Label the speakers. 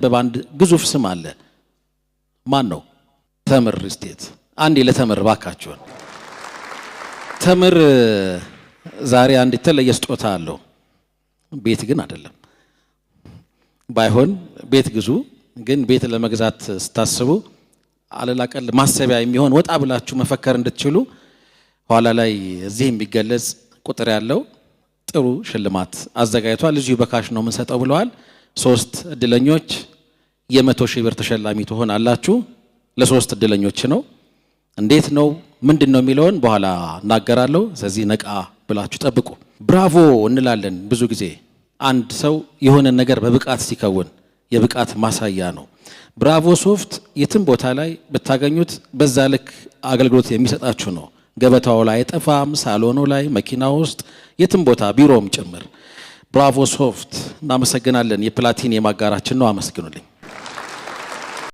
Speaker 1: በባንድ ግዙፍ ስም አለ። ማን ነው? ተምር ስቴት። አንዴ ለተምር ባካችሁ። ተምር ዛሬ አንድ የተለየ ስጦታ አለው። ቤት ግን አይደለም። ባይሆን ቤት ግዙ። ግን ቤት ለመግዛት ስታስቡ አለላቀል ማሰቢያ የሚሆን ወጣ ብላችሁ መፈከር እንድትችሉ ኋላ ላይ እዚህ የሚገለጽ ቁጥር ያለው ጥሩ ሽልማት አዘጋጅቷል። እዚሁ በካሽ ነው የምንሰጠው ብለዋል። 3 እድለኞች የ100,000 ብር ተሸላሚ ትሆናላችሁ። ለ3 እድለኞች ነው። እንዴት ነው ምንድነው የሚለውን በኋላ እናገራለሁ። ስለዚህ ነቃ ብላችሁ ጠብቁ። ብራቮ እንላለን ብዙ ጊዜ አንድ ሰው የሆነ ነገር በብቃት ሲከውን የብቃት ማሳያ ነው። ብራቮ ሶፍት የትም ቦታ ላይ ብታገኙት በዛ ልክ አገልግሎት የሚሰጣችሁ ነው። ገበታው ላይ አይጠፋም፣ ሳሎኑ ላይ፣ መኪና ውስጥ፣ የትም ቦታ ቢሮም ጭምር። ብራቮ ሶፍት እናመሰግናለን። የፕላቲኒየም አጋራችን ነው። አመስግኑልኝ።